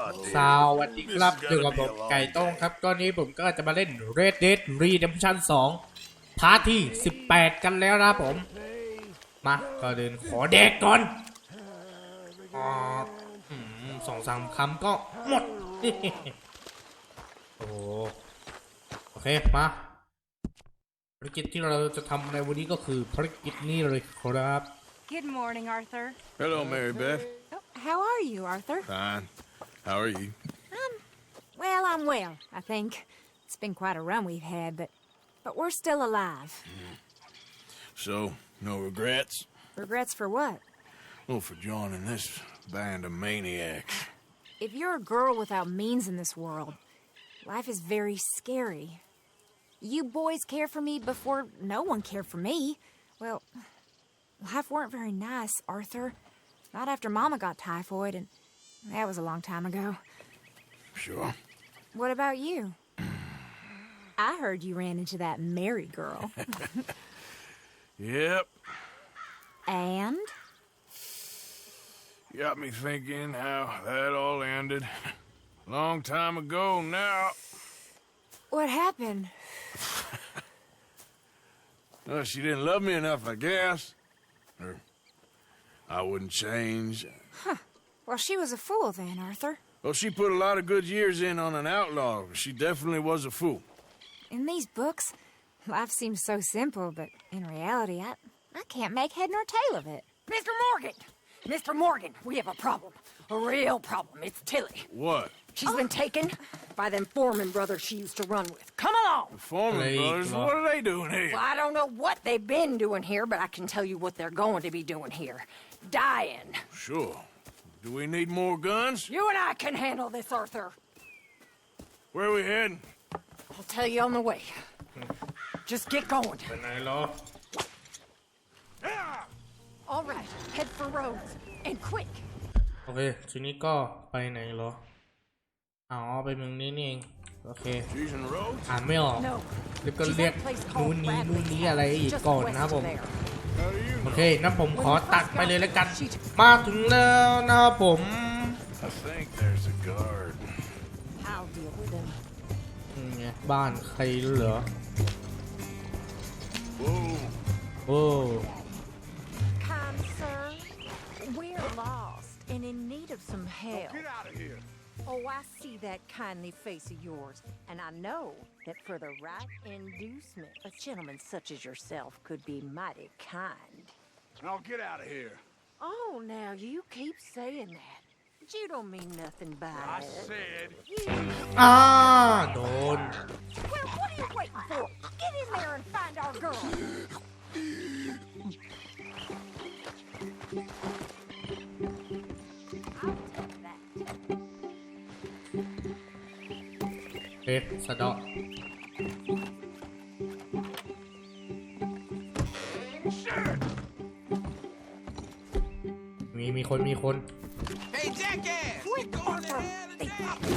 สวัสดีครับอยู่กับผมไก่ต้งครับก็นี้ผมก็จะมาเล่น Red Dead Redemption 2 พาร์ทที่ 18 กันแล้วนะผมมาก็เดินขอแดกก่อน2-3 คำก็หมด โอเคมาภารกิจที่เราจะทำในวันนี้ก็คือภารกิจนี้เลยครับ Good morning, Arthur. Hello, Mary Beth. Oh, how are you, Arthur? Fine. How are you? Well, I'm well, I think. It's been quite a run we've had, but we're still alive. So, no regrets? Regrets for what? Well, for joining this band of maniacs. If you're a girl without means in this world, life is very scary. You boys cared for me before no one cared for me. Well, life weren't very nice, Arthur. Not after Mama got typhoid, and that was a long time ago. Sure. What about you? I heard you ran into that Mary girl. Yep. And? Got me thinking how that all ended. Long time ago now. What happened? Well, she didn't love me enough, I guess. Or I wouldn't change. Huh. Well, she was a fool then, Arthur. Well, she put a lot of good years in on an outlaw. She definitely was a fool. In these books, life seems so simple, but in reality, I can't make head nor tail of it. Mr. Morgan! Mr. Morgan, we have a problem. A real problem. It's Tilly. What? She's been taken by them Foreman brothers she used to run with. Come along! The Foreman brothers? What are they doing here? Well, I don't know what they've been doing here, but I can tell you what they're going to be doing here. Dying. Sure. Do we need more guns? You and I can handle this, Arthur. Where are we heading? I'll tell you on the way. Just get going. ไปไหนเหรอ All right, head for Rhodes. And quick. โอเคทีนี้ก็ไปไหนเหรออ๋อไปเมืองนี้นี่เองโอเค She's in the road? อ่านไม่ออก No. แล้วก็ She's เรีย at ก a place นู้น called นี้นู่น Bradley's นี้อะไรอีก just ก่อน west นะครับ of ผม there. How do you โอ know? เคนั้นผมขอตัดไปเลยแล้วกันมาถึงแล้วนะครับผม I think there's a guard. I'll deal with him. ไงบ้านใครเหรอ Whoa. โอ้ Kind sir, we're lost and in need of some help. Get out of here. Oh, I see that kindly face of yours, and I know that for the right inducement, a gentleman such as yourself could be mighty kind. Now get out of here. Oh, now you keep saying that. But you don't mean nothing by I it. said. You... โดน Well, what are you waiting for? Get in there and find our girl. I'll take that. เอ๊ะสะเดาะมีคน Hey, jackass! You going to hell and drop it.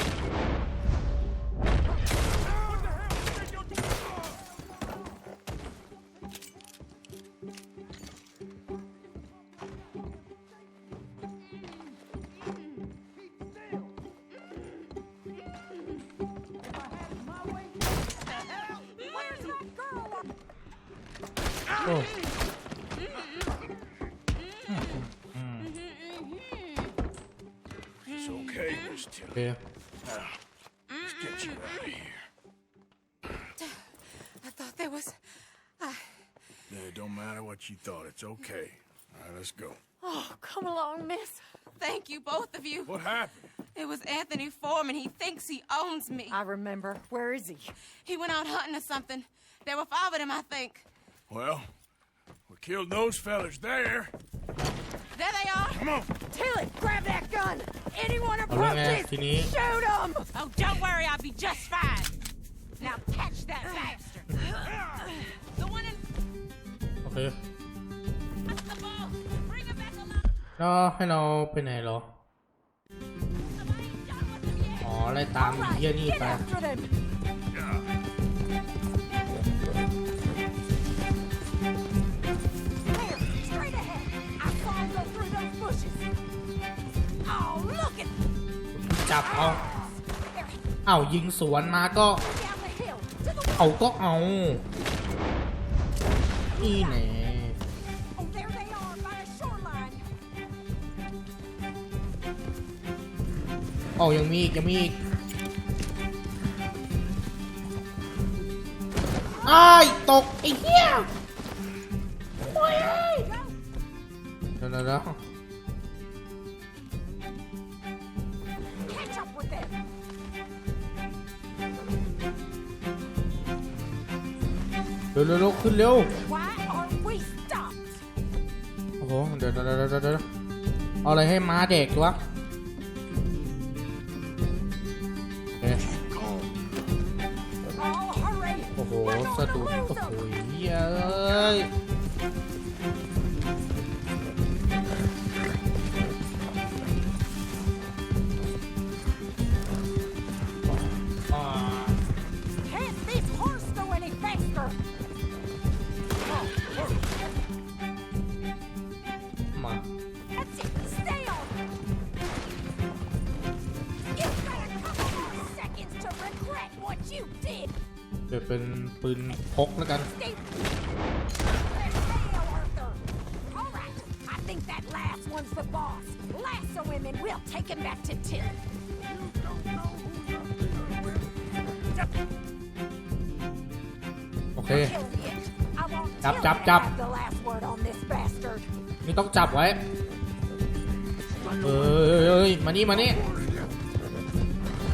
Where's my girl? โอ้ It's okay, Miss โอ Tilly. เค Let's get you out of here. I thought there was... Yeah, it don't matter what you thought. It's okay. All right, let's go. Oh, come along, miss. Thank you, both of you. What happened? It was Anthony Foreman. He thinks he owns me. I remember. Where is he? He went out hunting or something. There were 5 of them, I think. Well, we killed those fellas there. There they are. Come on. Tilly, grab that gun. Anyone เอาแล้ว approach ไง this, ทีนี้ shoot him. Oh, don't worry. I'll be just fine. Now catch that bastard. The one in โอเค the ball. Bring him back alive. แล้วให้เราไปไหนเหรอ Somebody's done with him yet. อ๋อไล่ตามเยี่ยนี่ Get ไป after them. There, straight ahead. I saw him go through those bushes. Oh, look at จับเอายิงสวนมาก็ Down the hill to the เอาก็เอานี่แน่ Oh, there they are by the shoreline. เอายังมีอีกอ้ายตกไอ้เหี้ยโอ้ยเดี๋ยว Catch up with them. เร็วขึ้นเร็ว Why are we stopped? โอ้โหเดี๋ยวเอาอะไรให้ม้าเด็กวะเอ๊ะ Oh, hurry. โอ้โห We're สะ going ดุ to ด lose โอ้โห them. เหี้ยเอ้ยอ่า Can't this horse go any faster? มา That's it. Stay on. You've got a couple more seconds to regret what you did. เดี๋ยวเป็นปืนพกแล้วกัน Stay. Fail, Arthur. All right. I think that last one's the boss. Lasso him and we'll take him back to Tilly. โอเค Kill it. I want Chop, Tilly chop, to chop. have the last word on this bastard. นี่ต้องจับไว้เอ้ยมานี่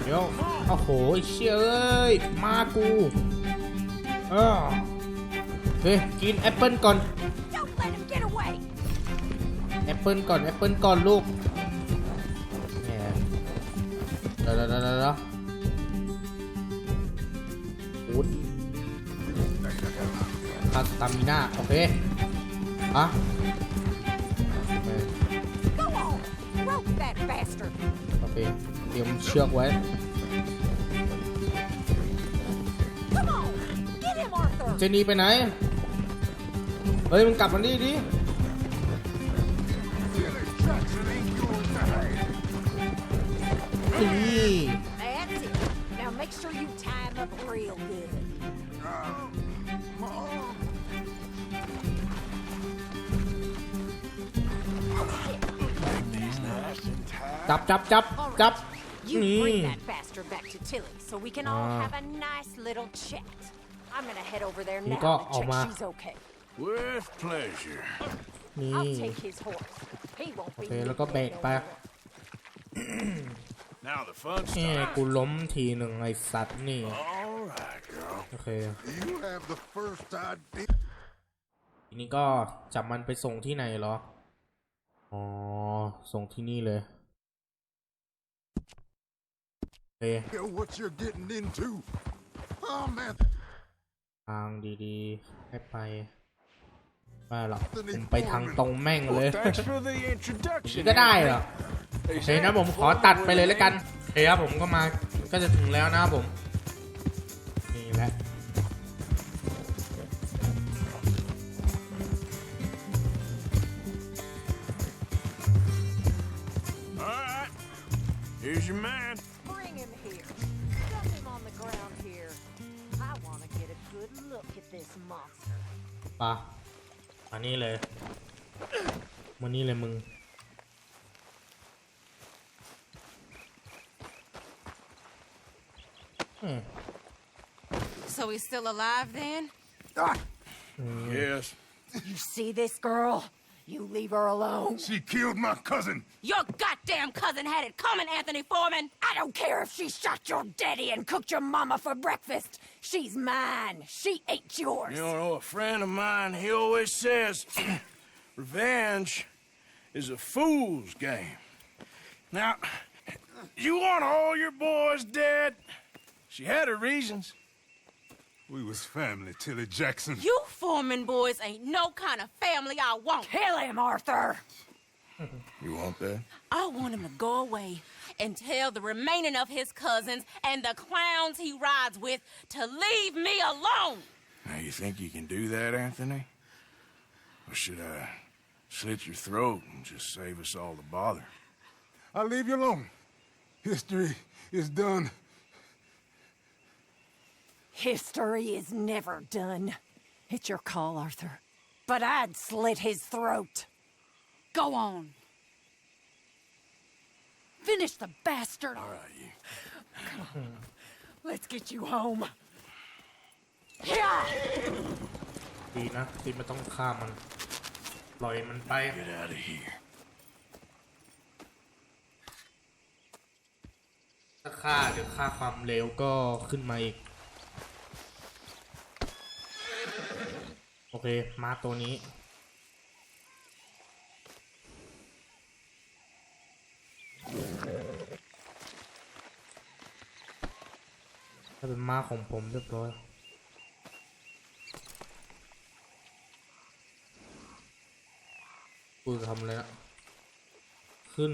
เดี๋ยวโอ้โหเชี่ยเอ้ยมากูเฮ้ยกินแอปเปิลก่อน Don't let him get away. แอปเปิลก่อนลูกแหมเดี๋ยวอุ๊ดคาสตามิน่าโอเคอ่ะ Go on. Rope that bastard. โอเคเตรียมเชือกไว้ Come on. Get him, Arthur. เจนีไปไหนเฮ้ยมึงกลับมานี่ดิ นี่ That's it. Now make sure you tie him up real good. จับ You นี่ bring that bastard back to Tilly so we can all have a nice little chat. I'm gonna head over there now có to check ổn mà. she's okay. With pleasure. นี่ I'll take his horse. He won't โอ be เคแล้วก็เบรกไป Now the fun นี่ starts. กูล้มทีหนึ่งไอสัตว์นี่ All right, girl. โอเค You have the first idea. ทีนี้ก็จับมันไปส่งที่ไหนเหรอ อ๋อ ส่งที่นี่เลยโอเค Know what you're getting into. Oh man, ทางดีๆให้ไปไม่หรอกผมไปทางตรงแม่งเลย Thanks for the introduction. ก็ได้เหรอโอเคนะผมขอตัดไปเลยแล้วกันโอเคครับผมก็จะถึงแล้วนะครับผม นี่แหละ All right. Here's your man. Bring him here. Dump him on the ground here. I want to get a good look at this monster. ป่ะมานี่เลยมานี่เลยมึง So he's still alive then? Yes. You see this girl? You leave her alone. she killed my cousin. Your goddamn cousin had it coming, Anthony Foreman! I don't care if she shot your daddy and cooked your mama for breakfast. She's mine. She ate yours. You know, a friend of mine, he always says, revenge is a fool's game. Now, you want all your boys dead? She had her reasons. We was family, Tilly Jackson. You Foreman boys ain't no kind of family I want. Kill him, Arthur. You want that? I want him to go away and tell the remaining of his cousins and the clowns he rides with to leave me alone. Now, you think you can do that, Anthony? Or should I slit your throat and just save us all the bother? I'll leave you alone. History is done. History is never done. It's your call, Arthur. But I'd slit his throat. Go on. Finish the bastard. All right, you. Let's get you home. Yeah! ดีนะที่ไม่ต้องฆ่ามันปล่อยมันไป Get out of here. ถ้าฆ่าเดี๋ยวค่าความเร็วก็ขึ้นมาอีกโอเคมาตัวนี้ถ้าเป็นม้าของผมเรียบร้อยกูจะทำอะไรนะขึ้น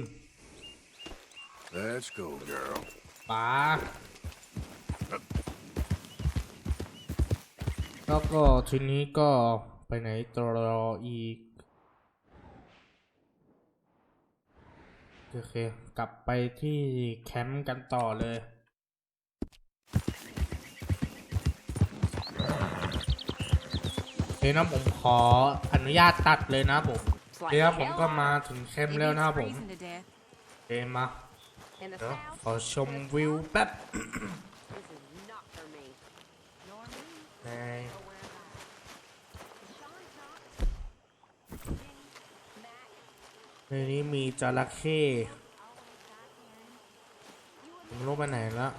Let's go, girl. ป๋าแล้วก็ทีนี้ก็ไปไหนต่ออีกโอเคกลับไปที่แคมป์กันต่อเลยเดี๋ยวนะผมขออนุญาตตัดเลยนะผมเดี๋ยวผมก็มาถึงแคมป์แล้วนะผมเดี๋ยวมาเดี๋ยวขอชมวิวแป๊บ ในนี้มีจระเข้ผมรู้ไปไหนแล้ว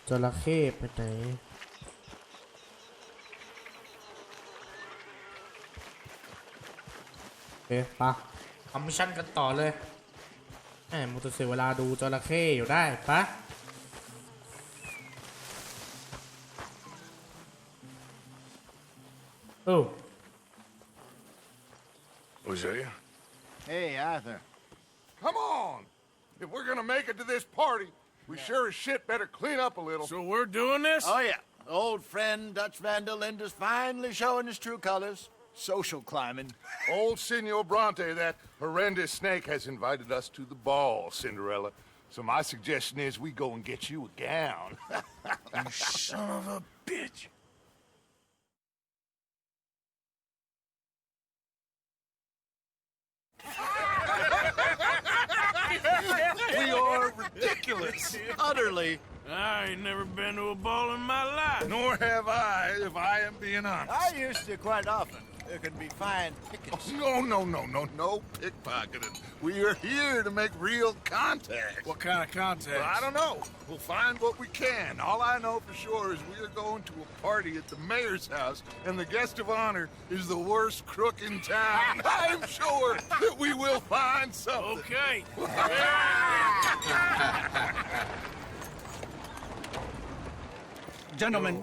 จระเข้ไปไหนโอเคปะทำมิชชั่นกันต่อเลยแหมมุตเสียเวลาดูจระเข้อยู่ได้ปะOh. Hosea? Hey, Arthur. Come on! If we're gonna make it to this party, we sure as shit better clean up a little. So we're doing this? Oh, yeah. Old friend Dutch Van der Linde's finally showing his true colors. Social climbing. Old Senor Bronte, that horrendous snake, has invited us to the ball, Cinderella. So my suggestion is we go and get you a gown. You son of a bitch. We are ridiculous. Utterly. I ain't never been to a ball in my life. Nor have I, if I am being honest. I used to quite often. There can be fine pickets. No pickpocketing. We are here to make real contact. What kind of contact? Well, I don't know. We'll find what we can. All I know for sure is we are going to a party at the mayor's house, and the guest of honor is the worst crook in town. I'm sure that we will find something. Okay. Gentlemen,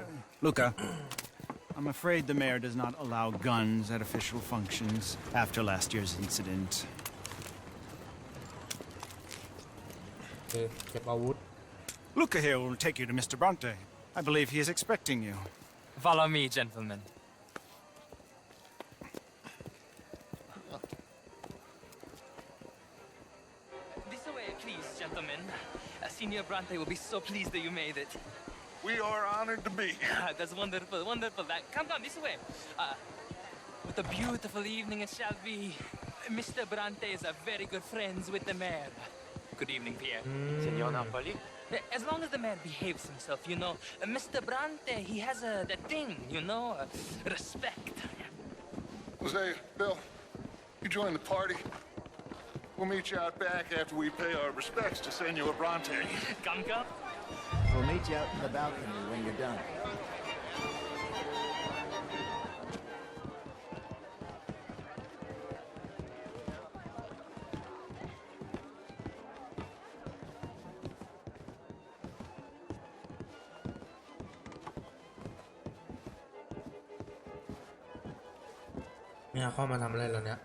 Luca, I'm afraid the mayor does not allow guns at official functions after last year's incident. เก็บอาวุธ Luca here will take you to Mr. Bronte. I believe he is expecting you. Follow me, gentlemen. This way, please, gentlemen. Senior Bronte will be so pleased that you made it. We are honored to be here. That's wonderful, wonderful. Come this way. What a beautiful evening it shall be. Mr. Bronte is a very good friends with the mayor. Good evening, Pierre. Senor Napoli. As long as the mayor behaves himself, you know. Mr. Bronte, he has that thing, you know, respect. Hosea, Bill, you join the party. We'll meet you out back after we pay our respects to Senor Bronte. Come. We'll meet you out in the balcony when you're done.เนี่ยเข้ามาทำอะไรแล้วเนี่ย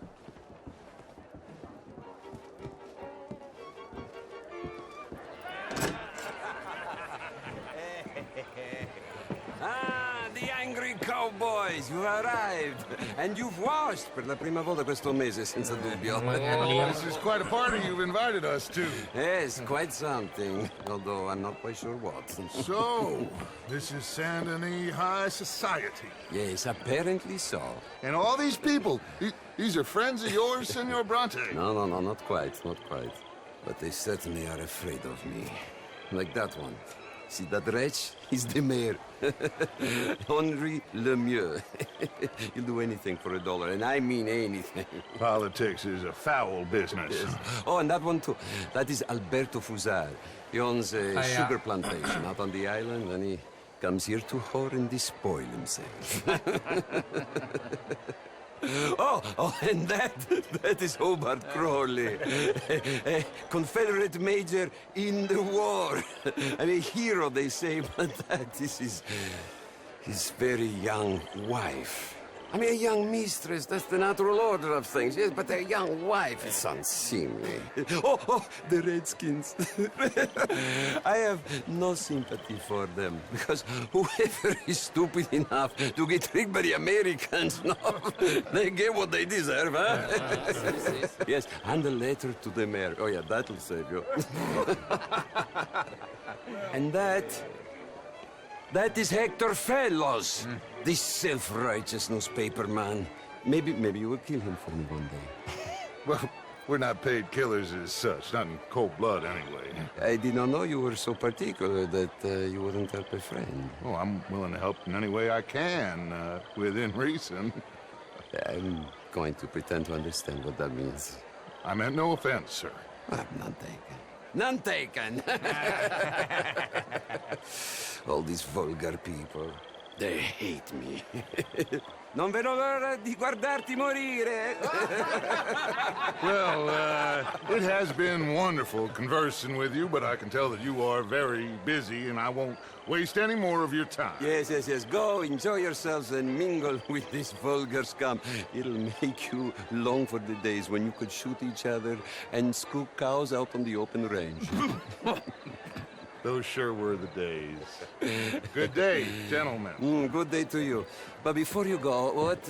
The angry cowboys. Yes, you arrived. And you've washed per la prima volta questo mese, senza dubbio. This is quite a party you've invited us to. Yes, quite something. Although I'm not quite sure what. So, this is Saint Denis High Society. Yes, apparently so. And all these people, these are friends of yours, Senor Bronte? No, not quite, not quite. But they certainly are afraid of me. Like that one. See that wretch? He's the mayor. Henri Lemieux. He'll do anything for $1, and I mean anything. Politics is a foul business. Yes. Oh, and that one too. That is Alberto Fusar. He owns a sugar plantation out on the island, and he comes here to whore and despoil himself. Oh, and that is Hobart Crawley, a Confederate major in the war. I mean, a hero, they say, but that is his very young wife. I mean, a young mistress, that's the natural order of things, yes, but a young wife, it's unseemly. Oh, the Redskins. I have no sympathy for them, because whoever is stupid enough to get tricked by the Americans, no, they get what they deserve, huh? Yes, and a letter to the mayor. Oh, yeah, that'll save you. And that is Hector Fellows. This self-righteous newspaper man. Maybe you will kill him for me one day. Well, we're not paid killers as such, not in cold blood anyway. I did not know you were so particular that you wouldn't help a friend. Oh, I'm willing to help in any way I can, within reason. I'm going to pretend to understand what that means. I meant no offense, sir. None taken. None taken! All these vulgar people. They hate me. Non vedo l'ora di guardarti morire. Well, it has been wonderful conversing with you, but I can tell that you are very busy, and I won't waste any more of your time. Yes. Go, enjoy yourselves, and mingle with this vulgar scum. It'll make you long for the days when you could shoot each other and scoop cows out on the open range. Those sure were the days. Good day, gentlemen. Good day to you. But before you go, what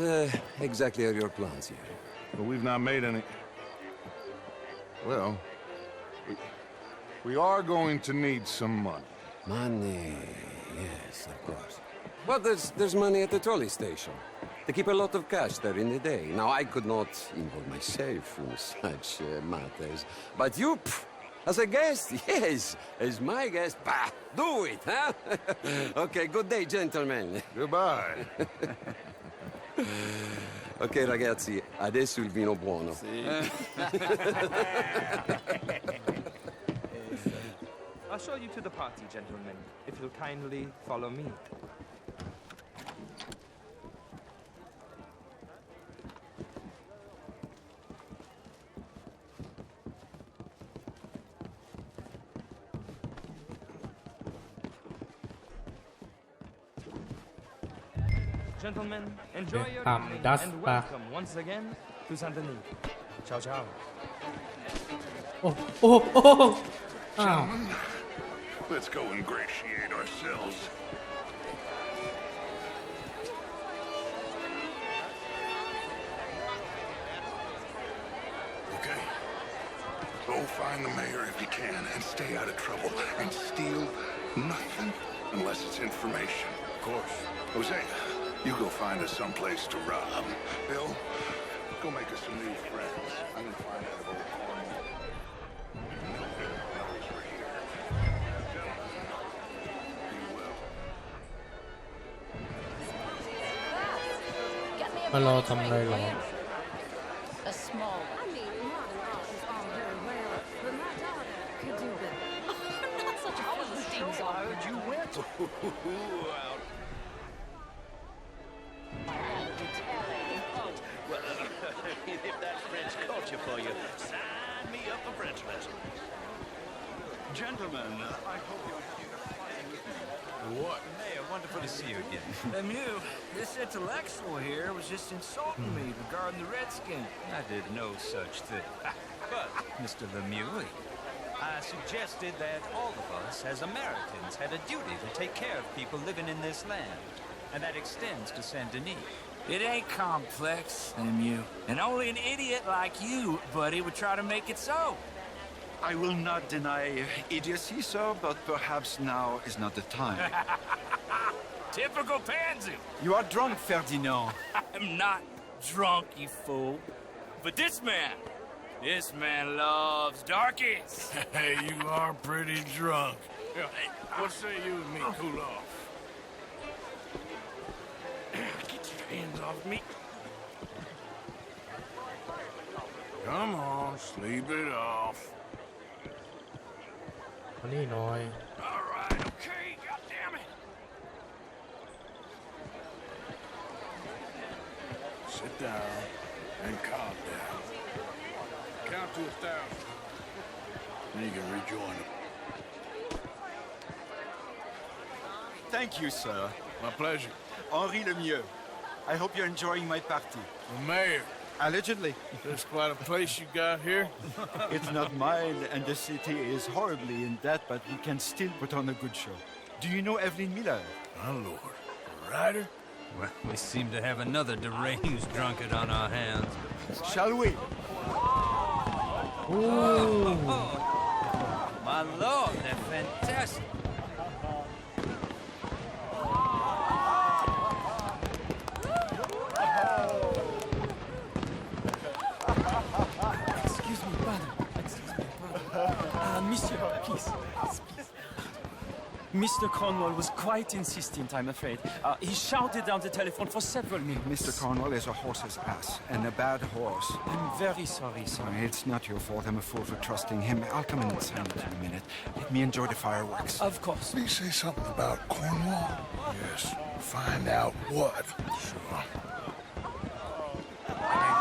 exactly are your plans here? Well, we've not made any... Well, we are going to need some money. Money, yes, of course. Well, there's money at the trolley station. They keep a lot of cash there in the day. Now, I could not involve myself in such matters. But you... As a guest, yes. As my guest, bah, do it, huh? Okay, good day, gentlemen. Goodbye. Ok, ragazzi, adesso il vino buono. I'll show you to the party, gentlemen, if you'll kindly follow me. Gentlemen, enjoy your evening and welcome once again to Saint Denis. Ciao, ciao. Oh. Gentlemen, let's go ingratiate ourselves. Okay. Go find the mayor if you can and stay out of trouble. And steal nothing unless it's information. Of course. Jose, you go find us someplace to rob. Bill, go make us some new friends. I'm gonna find that old cornwall. Bill knows we're here. Be well. มารอทำอะไรหรอ A small one. I mean, modern art is all very well, but my daughter could do better. Not such a Philistine, I heard you went. Well, if that's French culture for you, sign me up for French lessons. Gentlemen, I hope you're having a fine evening. What? Mayor, wonderful to see you again. Lemieux, this intellectual here was just insulting me regarding the Redskins. I did no such thing. But, Mr. Lemieux, I suggested that all of us, as Americans, had a duty to take care of people living in this land. And that extends to Saint Denis. It ain't complex, MU. And only an idiot like you, buddy, would try to make it so. I will not deny idiocy, sir, but perhaps now is not the time. Typical pansy. You are drunk, Ferdinand. I'm not drunk, you fool. But this man loves darkies. Hey, you are pretty drunk. Here, what say you and me cool off? Get your hands off me. Come on, sleep it off. มานี่หน่อย All right, okay, goddammit. Sit down and calm down. Count to 1,000. Then you can rejoin them. Thank you, sir. My pleasure. Henri Lemieux. I hope you're enjoying my party. The mayor. Allegedly. That's quite a place you got here. It's not mine, and the city is horribly in debt, but we can still put on a good show. Do you know Evelyn Miller? My lord. A writer? Well, we seem to have another deranged drunkard on our hands. Shall we? Ooh. My lord, they're fantastic. Excuse me, brother. Monsieur, please. Mr. Cornwall was quite insistent, I'm afraid. He shouted down the telephone for several minutes. Mr. Cornwall is a horse's ass, and a bad horse. I'm very sorry, sir. It's not your fault. I'm a fool for trusting him. I'll come in and sign it in a minute. Let me enjoy the fireworks. Of course. Did he say something about Cornwall? Yes. Find out what. Sure.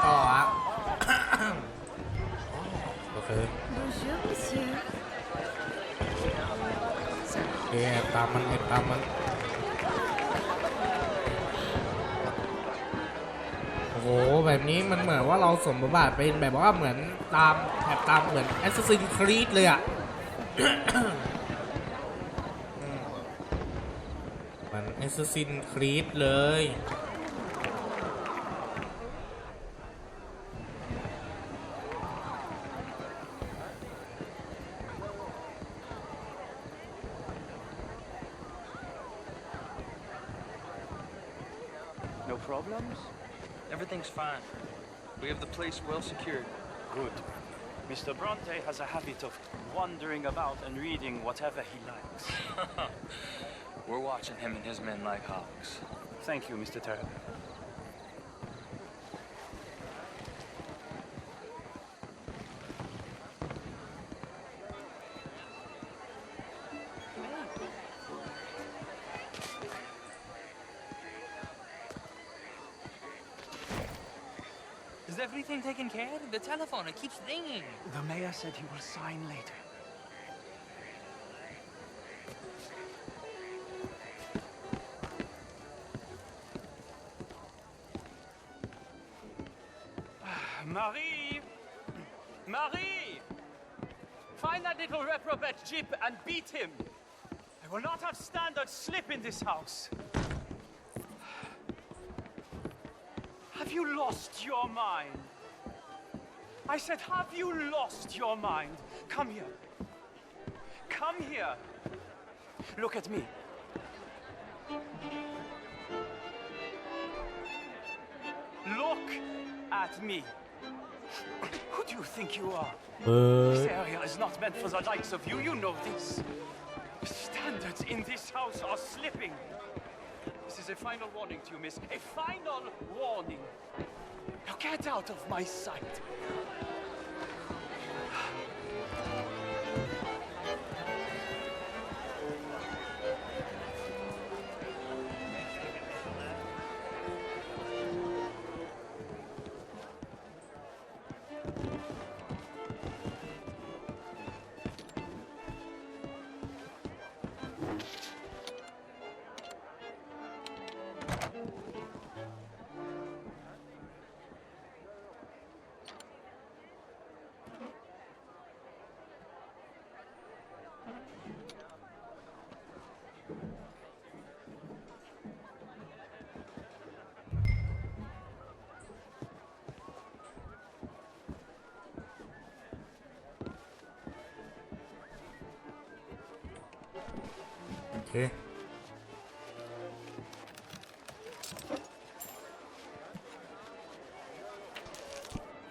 ต่อฮะ โอเค Bonjour, monsieur. แอบตามมันแอบตามมันโอ้โหแบบนี้มันเหมือนว่าเราสวมบทบาทเป็นแบบว่าเหมือนตามแอบตามเหมือน Assassin's Creed เลยอ่ะ เหมือน Assassin's Creed เลย No problems? Everything's fine. We have the place well secured. Good. Mr. Bronte has a habit of wandering about and reading whatever he likes. We're watching him and his men like hawks. Thank you, Mr. Terrell. Is everything taken care of? The telephone, it keeps ringing. The mayor said he will sign later. Marie! Marie! Find that little reprobate Jip and beat him. I will not have standard slip in this house. Have you lost your mind? I said, have you lost your mind? Come here. Come here. Look at me. Look at me. Who do you think you are? This area is not meant for the likes of you. You know this. Standards in this house are slipping. This is a final warning to you, miss. A final warning. Now get out of my sight.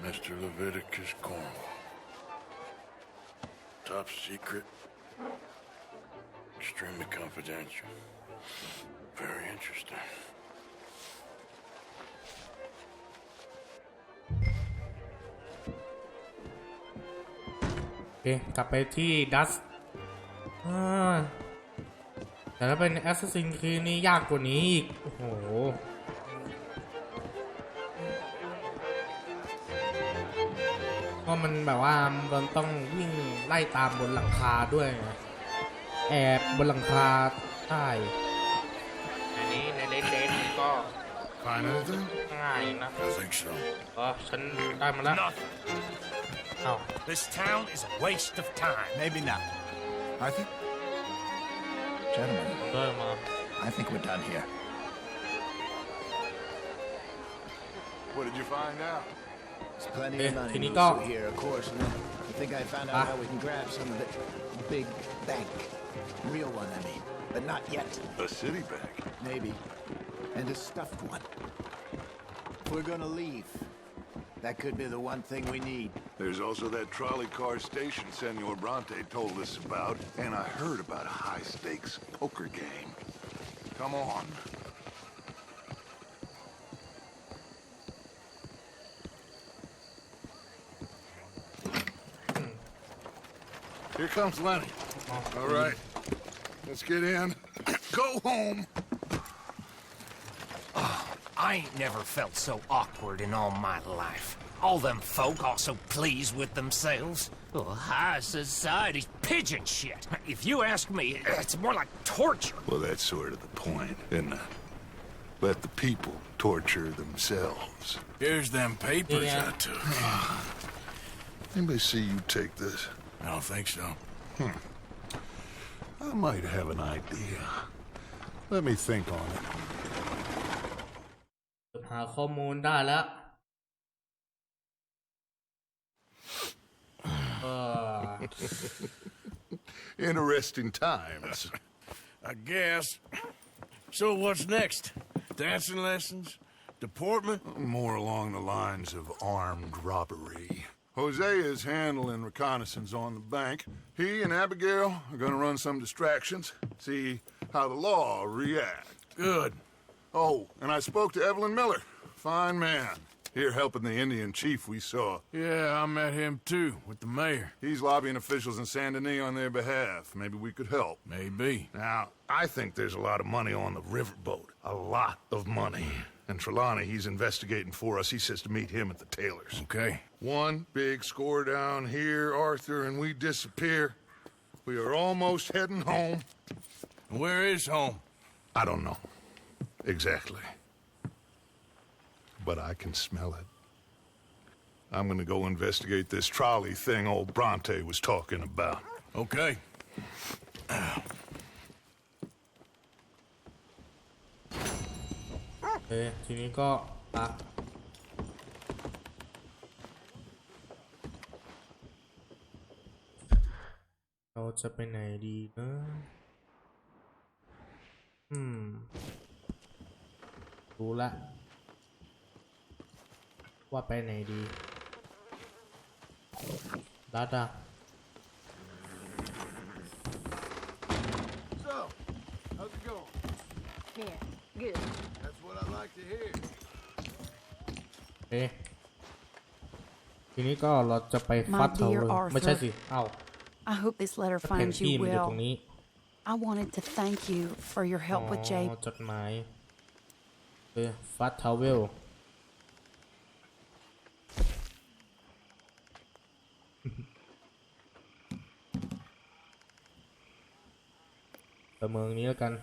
Mr. Leviticus Cornwall. Top secret. Extremely confidential. Very interesting. โอเคกลับไปที่ดัสแต่ถ้าเป็น Assassin's Creed นี่ยากกว่านี้อีกโอ้โหเพราะมันแบบว่ามันต้องวิ่งไล่ตามบนหลังคาด้วยแอบบนหลังคาใช่อันนี้ในเลนเดนก็ Find anything? ง่ายนะ I think so. ฉันได้มาแล้ว Oh. This town is a waste of time. Maybe not. I think... Gentlemen, I think we're done here. What did you find out? There's plenty of money loose here, of course, and I think I found out how we can grab some of the big bank. Real one, I mean, but not yet. A city bank? Maybe. And a stuffed one. If we're gonna leave, that could be the one thing we need. There's also that trolley car station Senor Bronte told us about, and I heard about a high-stakes poker game. Come on. Here comes Lenny. All right, let's get in. Go home. I ain't never felt so awkward in all my life. All them folk all so pleased with themselves. Oh, high society's pigeon shit. If you ask me, it's more like torture. Well, that's sort of the point, isn't it? Let the people torture themselves. Here's them papers I took. Anybody see you take this? I don't think so. I might have an idea. Let me think on it. หาข้อมูลได้แล้ว Interesting times. I guess. So what's next? Dancing lessons? Deportment? More along the lines of armed robbery. Hosea is handling reconnaissance on the bank. He and Abigail are going to run some distractions, see how the law reacts. Good. Oh, and I spoke to Evelyn Miller. Fine man. Here helping the Indian chief we saw. Yeah, I met him too, with the mayor. He's lobbying officials in Saint Denis on their behalf. Maybe we could help. Maybe. Now, I think there's a lot of money on the riverboat. A lot of money. And Trelawney, he's investigating for us. He says to meet him at the Taylor's. Okay. One big score down here, Arthur, and we disappear. We are almost heading home. Where is home? I don't know. Exactly. But I can smell it. I'm gonna go investigate this trolley thing old Bronte was talking about. Okay. ทีนี้ก็เราจะไปไหนดีนะรู้ละว่าไปไหนดีดัดอะ So, how's it going? Yeah, good. That's what I like to hear. ทีนี้ก็เราจะไปฟัดเขาเลยไม่ใช่สิI hope this letter finds you well. I wanted to thank you for your help with Jay. จดหมายฟัดทาวเวลเมืองนี้แล้วกัน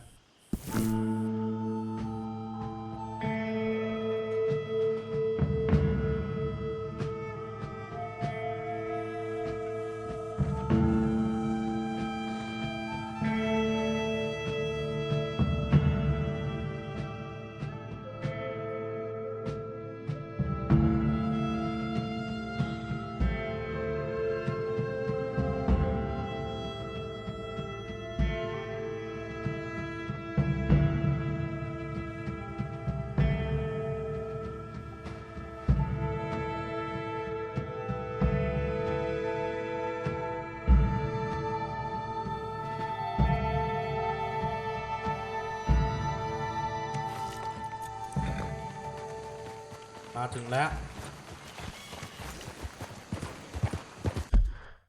มาถึงแล้ว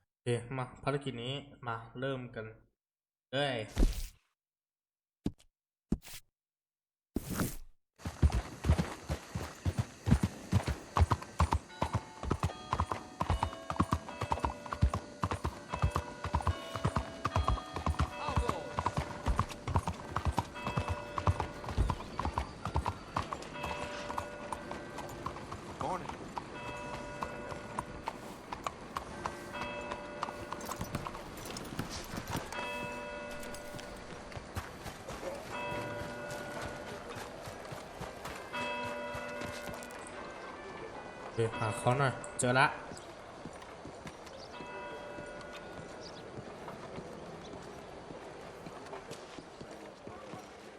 โอเคมาภารกิจนี้มาเริ่มกันเลยหาเขาหน่อยเจอละ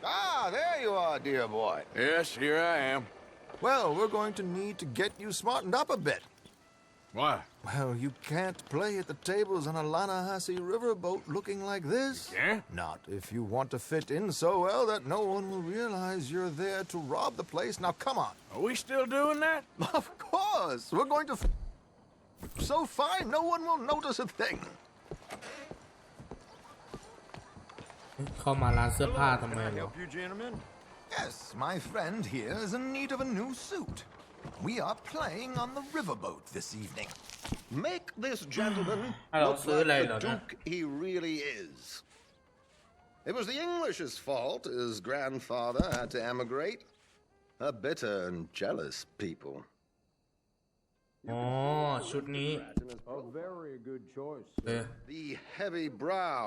Ah, there you are, dear boy. Yes, here I am. Well, we're going to need to get you smartened up a bit. Why? Well, you can't play at the tables on a Lanahasi riverboat looking like this. You can't? Not if you want to fit in so well that no one will realize you're there to rob the place. Now, come on. Are we still doing that? Of course. We're going to so fine no one will notice a thing. เข้ามาร้านเสื้อผ้าทำไม Can I เหรอ help you, gentlemen? Yes, my friend here is in need of a new suit. We are playing on the riverboat this evening. Make this gentleman Hello, look sir, like the Lionel. Duke he really is. It was the English's fault his grandfather had to emigrate. A bitter and jealous people. อ๋อชุดนี้ A very good choice. เออ The heavy brow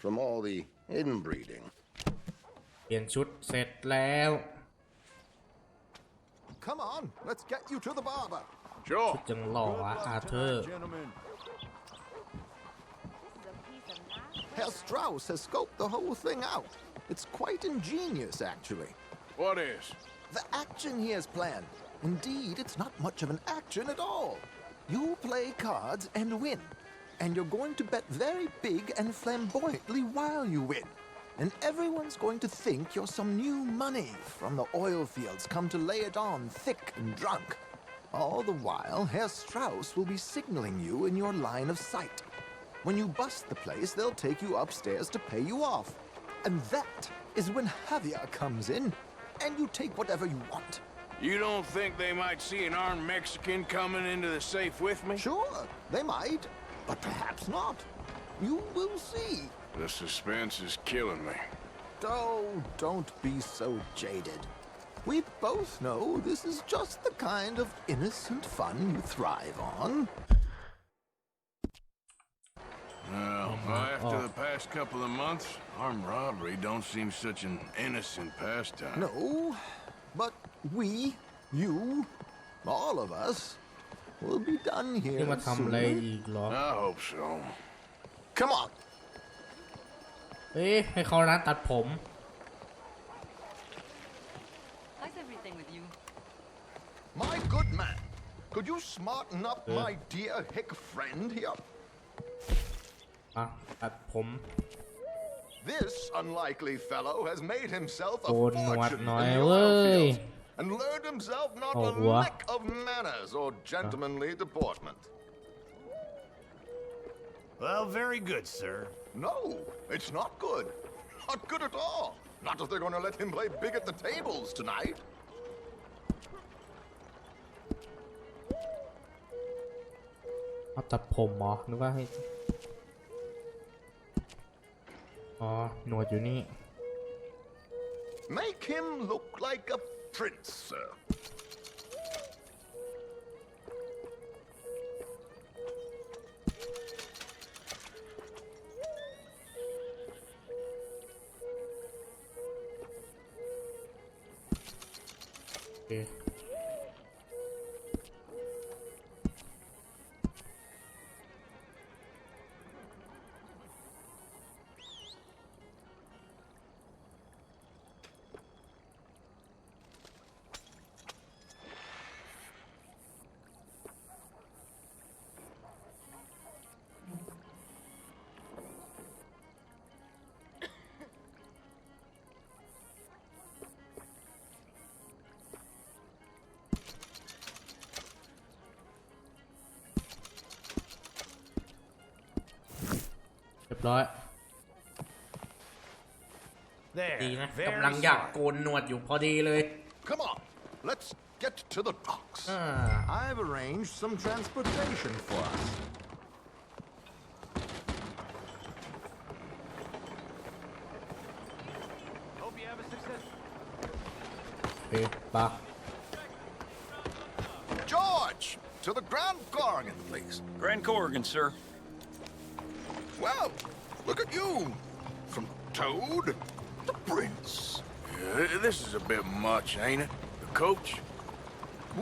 from all the inbreeding. เปลี่ยนชุดเสร็จแล้ว Come on, let's get you to the barber. ชุดจังหล่อวะอาเธอร์ Herr Strauss has scoped the whole thing out. It's quite ingenious, actually. What is? The action he has planned. Indeed, it's not much of an action at all. You play cards and win. And you're going to bet very big and flamboyantly while you win. And everyone's going to think you're some new money from the oil fields come to lay it on thick and drunk. All the while, Herr Strauss will be signaling you in your line of sight. When you bust the place, they'll take you upstairs to pay you off. And that is when Javier comes in, and you take whatever you want. You don't think they might see an armed Mexican coming into the safe with me? Sure, they might, but perhaps not. You will see. The suspense is killing me. Oh, don't be so jaded. We both know this is just the kind of innocent fun you thrive on. Well, after the past couple of months, armed robbery don't seem such an innocent pastime. No, but we, you, all of us, will be done ที่ here มาทำอะไร soon. อีกเหรอ I hope so. Come on. เอ๊ะให้เขาร้านตัดผม How's everything with you? My good man, could you smarten up my dear hick friend here? อ่ะตัดผม This unlikely fellow has made himself a โกนหนวด fortune หน่อย in the เว้ oil ย fields and learned himself not a what? lick of manners or gentlemanly deportment. Well, very good, sir. No, it's not good. Not good at all. Not if they're going to let him play big at the tables tonight. เอาตัดผมเหรอนึกว่าให้อ๋อหนวดอยู่นี่ Make him look like a prince, sir. Okay. ร้อย There, ดีนะ very กำลังอยาก smart. โกนหนวดอยู่พอดีเลย Come on, let's get to the docks. I've arranged some transportation for us. Hope you have a success. โอเคปะ George, to the Grand Corrigan, please. Grand Corrigan, sir. Well, look at you. From Toad to Prince. Yeah, this is a bit much, ain't it? The coach?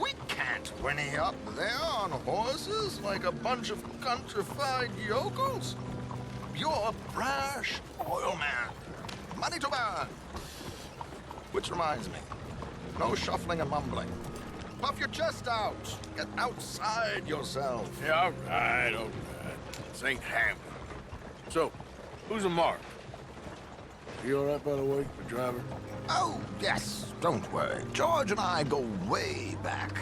We can't whinny up there on horses like a bunch of countrified yokels. You're a brash oil man. Money to burn. Which reminds me, no shuffling and mumbling. Puff your chest out. Get outside yourself. Yeah, all right. This ain't happening. So, who's the mark? You all right, by the way, the driver? Oh, yes, don't worry. George and I go way back.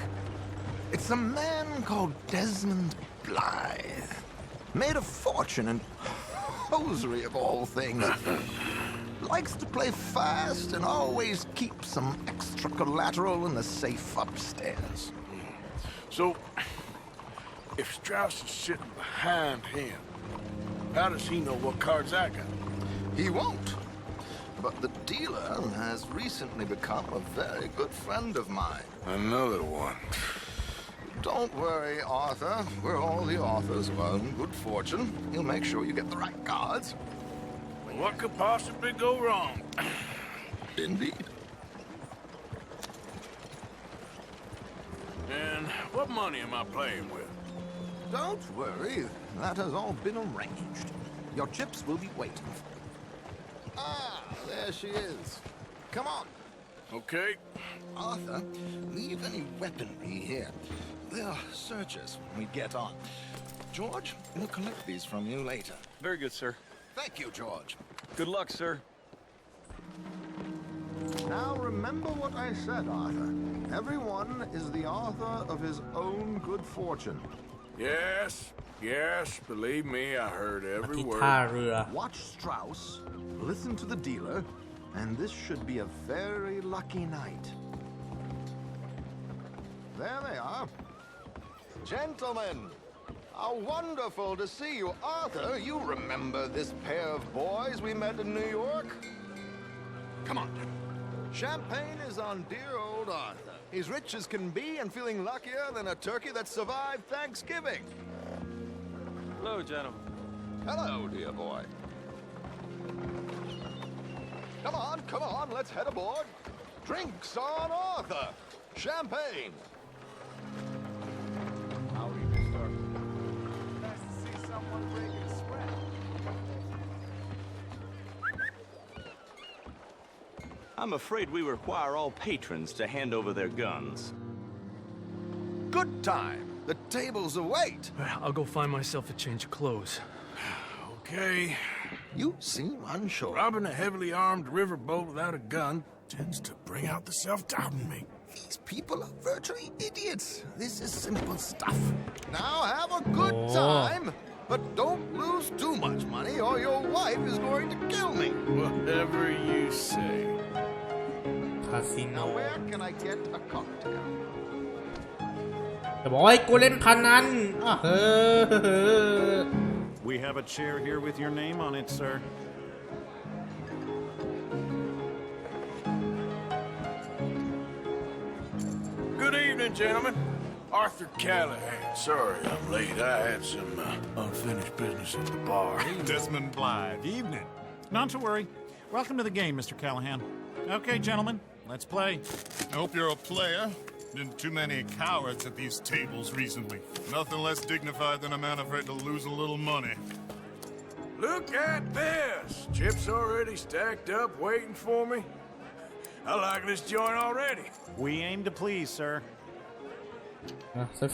It's a man called Desmond Blythe. Made a fortune in hosiery of all things. Likes to play fast and always keep some extra collateral in the safe upstairs. So, if Strauss is sitting behind him, how does he know what cards I got? He won't. But the dealer has recently become a very good friend of mine. Another one. Don't worry, Arthur. We're all the authors of our own good fortune. He'll make sure you get the right cards. What could possibly go wrong? Indeed. And what money am I playing with? Don't worry. That has all been arranged. Your chips will be waiting. Ah, there she is. Come on. Okay. Arthur, leave any weaponry here. They'll search us when we get on. George, we'll collect these from you later. Very good, sir. Thank you, George. Good luck, sir. Now remember what I said, Arthur. Everyone is the author of his own good fortune. Yes, believe me, I heard every word. Watch Strauss, listen to the dealer, and this should be a very lucky night. There they are. Gentlemen, how wonderful to see you. Arthur, you remember this pair of boys we met in New York? Come on. Champagne is on dear old Arthur. He's rich as can be and feeling luckier than a turkey that survived Thanksgiving. Hello, gentlemen. Hello, dear boy. Come on, let's head aboard. Drinks on Arthur. Champagne. Howdy, mister. Nice to see someone breaking a sweat. I'm afraid we require all patrons to hand over their guns. Good time. The tables await. I'll go find myself a change of clothes. Okay. You seem unsure. Robbing a heavily armed riverboat without a gun tends to bring out the self-doubt in me. These people are virtually idiots. This is simple stuff. Now have a good time, but don't lose too much money or your wife is going to kill me. Whatever you say. Casino. Now where can I get a cocktail? จะบอกให้กูเล่นพนัน We have a chair here with your name on it, sir. Good evening, gentlemen. Arthur Callahan. Sorry I'm late. I had some unfinished business at the bar. Desmond Blythe. Evening. Not to worry. Welcome to the game, Mr. Callahan. Okay, gentlemen, let's play. I hope you're a player. Been too many cowards at these tables recently. Nothing less dignified than a man afraid to lose a little money. Look at this. Chips already stacked up waiting for me. I like this joint already. We aim to please, sir. So,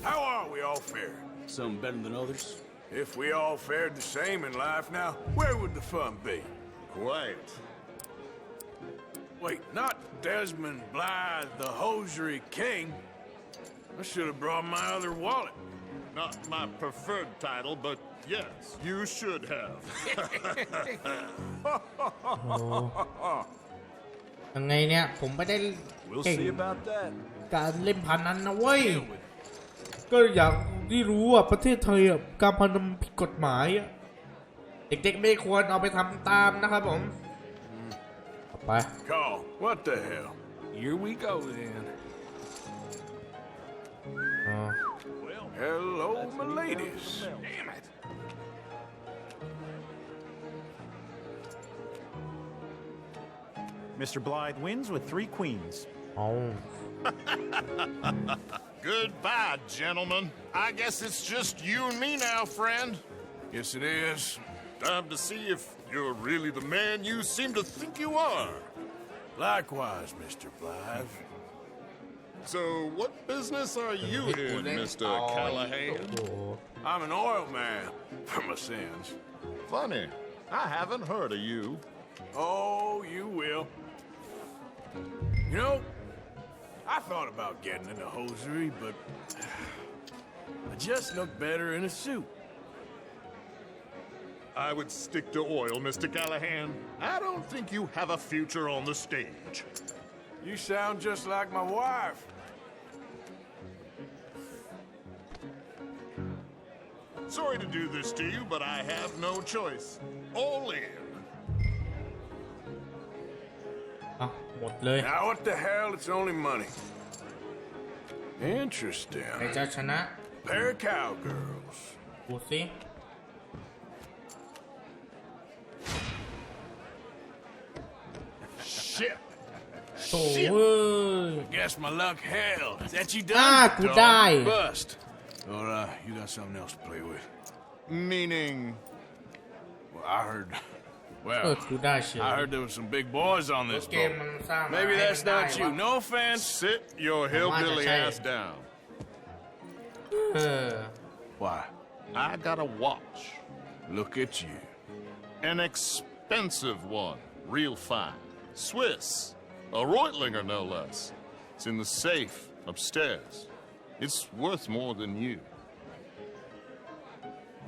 how are we all faring? Some better than others. If we all fared the same in life now, where would the fun be? Quiet. Wait, not Desmond Blythe, the hosiery king. I should have brought my other wallet. Not my preferred title, but yes, you should have. ยังไงเนี่ยผมไม่ได้เก่งการเล่นพนันนะเว้ยก็อยากที่รู้อ่ะประเทศไทยอ่ะการพนันผิดกฎหมายอ่ะเด็กๆไม่ควรเอาไปทำตามนะครับผมไป Call. What the hell? Here we go then. Hello, my ladies. Damn it. Mr. Blythe wins with 3 queens. Oh. Goodbye, gentlemen. I guess it's just you and me now, friend. Yes, it is. Time to see if you're really the man you seem to think you are. Likewise, Mr. Blythe. So, what business are you in, Mr. Callahan? I'm an oil man, for my sins. Funny. I haven't heard of you. Oh, you will. You know, I thought about getting into hosiery, but I just look better in a suit. I would stick to oil, Mr. Callahan. I don't think you have a future on the stage. You sound just like my wife. Sorry to do this to you, but I have no choice. All in. Now what the hell? It's only money. Interesting. Pair of cowgirls. We'll see. Shit. Shit. Guess my luck held. Is that you done? Good die. Bust. Or you got something else to play with. Meaning? Well, I heard. Well, I heard there was some big boys on this boat. Maybe that's not you. No offense. Sit your hillbilly ass down. Why? I got a watch. Look at you. An expensive one. Real fine. Swiss. A Reutlinger, no less. It's in the safe upstairs. It's worth more than you.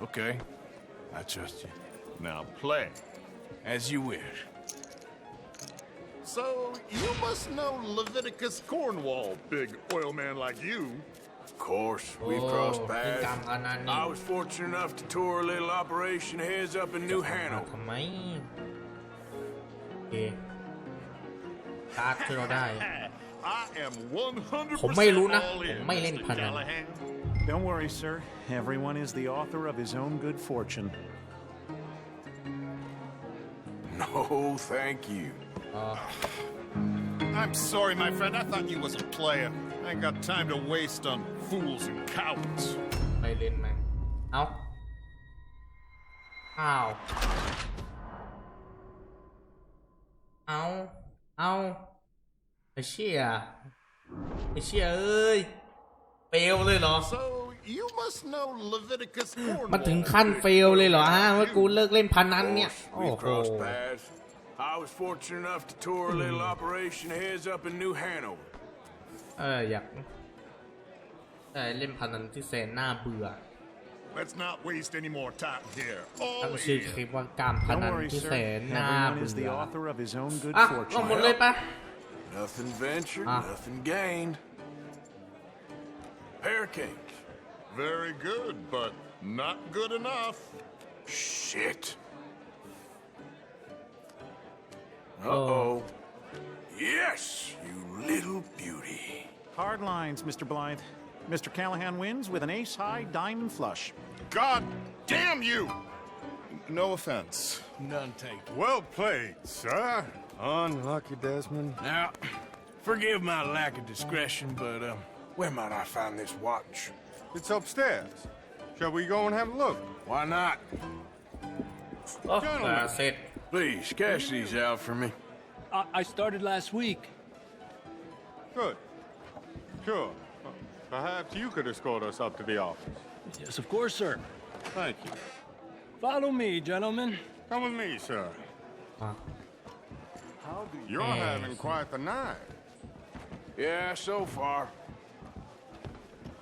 Okay. I trust you. Now play. As you wish. So, you must know Leviticus Cornwall, big oil man like you. Of course, we've crossed paths. I was fortunate enough to tour a little operation of his up in New Hanover. I am 100% ผมไม่รู้นะ all ผม in, ไม่เล่น Mr. พนัน Callahan. Don't worry, sir. Everyone is the author of his own good fortune. No, thank you. I'm sorry, my friend. I thought you was a player. I ain't got time to waste on fools and cowards. ไม่เล่นแม่งเอาไอ้เชี่ยเอ้ยเฟลเลยเหรอ So you must know Leviticus Cornwall. มาถึงขั้นเฟลเลยเหรอฮะว่ากูเลิกเล่นพนันเนี่ย โอ้ We โห crossed paths. I was fortunate enough to tour a little operation of his up in New Hanover. อยากเล่นพนันที่แสนน่าเบื่อ Let's not waste any more time here. ตั้ง All ชื่อคลิ in. ปว่าการพนัน Don't worry, ที่แส sir. นน่า Everyone เบื่ is the อ author of his own good เอา fortune. หมดเลยปะ Nothing ventured, nothing gained. Pair of cakes. Very good, but not good enough. Shit. Uh-oh. Yes, you little beauty. Hard lines, Mr. Blythe. Mr. Callahan wins with an ace-high diamond flush. God damn you! No offense. None taken. Well played, sir. Unlucky, Desmond. Now, forgive my lack of discretion, but where might I find this watch? It's upstairs. Shall we go and have a look? Why not? Gentlemen, that's it. Please, cash these out for me. I started last week. Good. Sure. Perhaps you could escort us up to the office. Yes, of course, sir. Thank you. Follow me, gentlemen. Come with me, sir. You're having quite the night. Yeah, so far.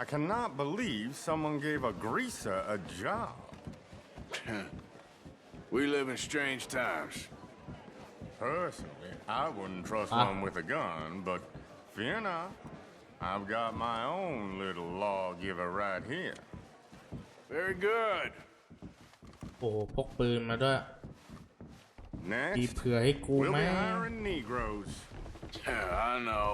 I cannot believe someone gave a greaser a job. We live in strange times. Personally, I wouldn't trust one with a gun, but fear not. I've got my own little lawgiver right here. Very good. โอ้พกปืนมาด้วย มีเผื่อให้กูไหม We'll be hiring Negroes. I know.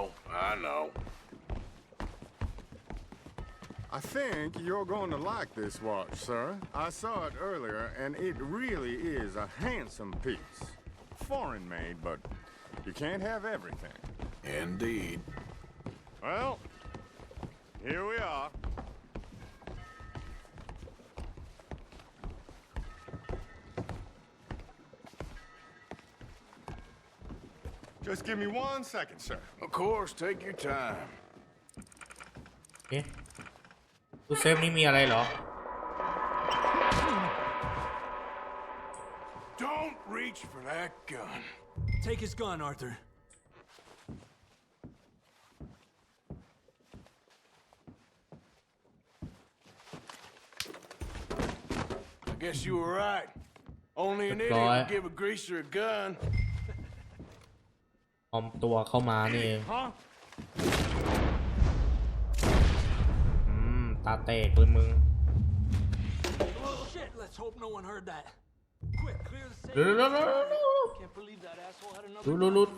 I think you're going to like this watch, sir. I saw it earlier, and it really is a handsome piece. Foreign made, but you can't have everything. Indeed. Well, here we are. Just give me 1 second, sir. Of course, take your time. เอ๊ะตู้เซฟนี่มีอะไรเหรอ Don't reach for that gun. Take his gun, Arthur. I guess you were right. Only an idiot would give a greaser a gun. ปลอมตัวเข้ามานี่เอง Huh? ตาแตกเลยมึง Shit, let's hope no one heard that. Quick, clear the safe. เร็ว Can't believe that asshole had another. ลุด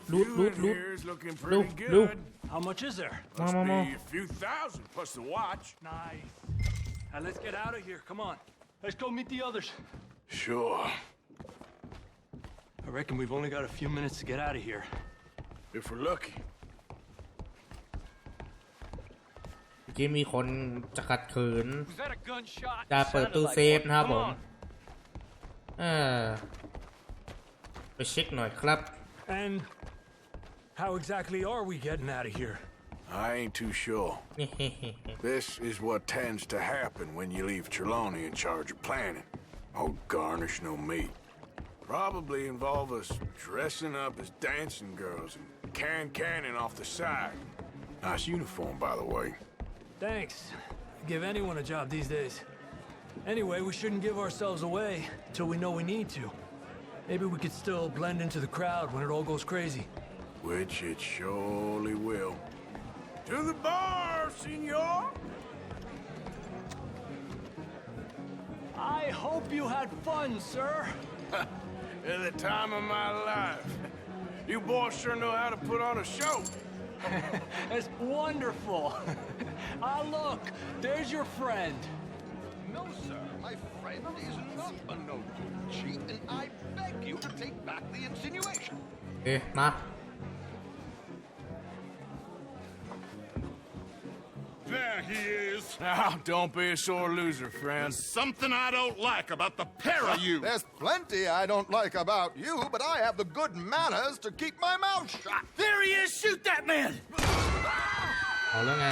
Here's looking เร็ว pretty เร็ว good. How much is there? Must be a few thousand plus the watch. Nice. Now let's get out of here. Come on. Let's go meet the others. Sure. I reckon we've only got a few minutes to get out of here. If we're lucky. เมื่อกี้มีคนจะขัดขืน Was that a gunshot? จะเปิดตู้เซฟนะครับผมไปเช็คหน่อยครับ And how exactly are we getting out of here? I ain't too sure. This is what tends to happen when you leave Trelawney in charge of planning. Oh, garnish no meat. Probably involve us dressing up as dancing girls and cannon off the side. Nice uniform, by the way. Thanks. Give anyone a job these days. Anyway, we shouldn't give ourselves away till we know we need to. Maybe we could still blend into the crowd when it all goes crazy. Which it surely will. To the bar, senor! I hope you had fun, sir. At the time of my life. You boys sure know how to put on a show. That's wonderful. Ah, look, there's your friend. No, sir. My friend is not a no-good cheat, and I beg you to take back the insinuation. เอ๊ะมา There he is. Now, don't be a sore loser, friend. There's something I don't like about the pair of you. There's plenty I don't like about you, but I have the good manners to keep my mouth shut. There he is! Shoot that man! เอาแล้วไง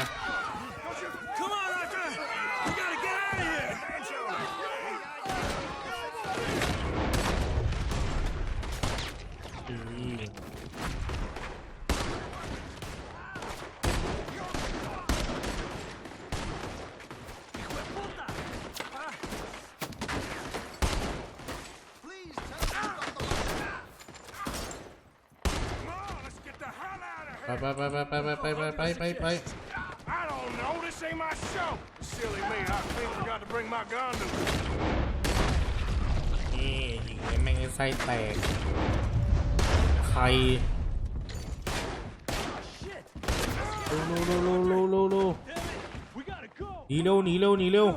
Come on, Arthur! We gotta get out of here! ไป I don't know. This ain't my show. Silly me. I think I got to bring my gun to it. นี่ยิงให้แม่งไส้แตกใครดูหนีเร็ว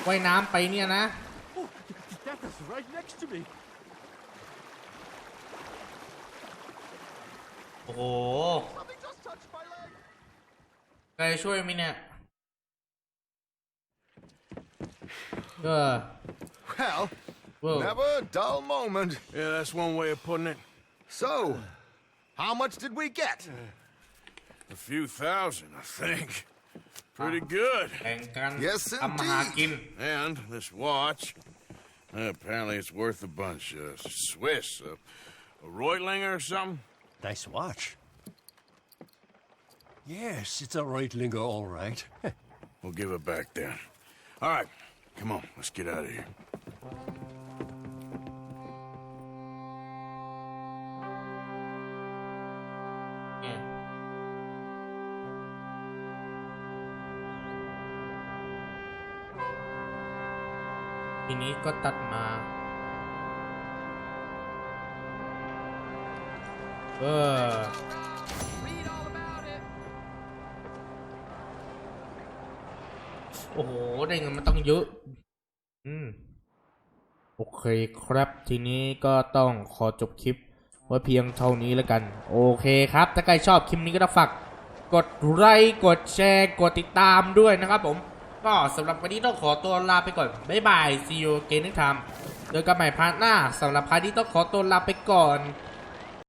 ว่ายน้ำไปเนี่ยนะ That is right next to me. โอ้โหใครช่วยมั้ยเนี่ยWell, never a dull moment. Yeah, that's one way of putting it. So, how much did we get? A few thousand, I think. Pretty good. Yes, indeed. And this watch, apparently it's worth a bunch. Swiss, a Reutlinger or something. Nice watch. Yes, it's a right lingo, all right. We'll give it back then. All right, come on, let's get out of here. Yeah. ทีนี้ก็ตัดมาโอ้โหได้เงินมันต้องเยอะโอเคครับทีนี้ก็ต้องขอจบคลิปไว้เพียงเท่านี้แล้วกันโอเคครับถ้าใครชอบคลิปนี้ก็ต้องฝากกดไลค์กดแชร์กดติดตามด้วยนะครับผมก็สำหรับวันนี้ต้องขอตัวลาไปก่อนบ๊ายบาย see you again next time เจอกันใหม่พาร์ทหน้าสำหรับพาร์ทนี้ต้องขอตัวลาไปก่อน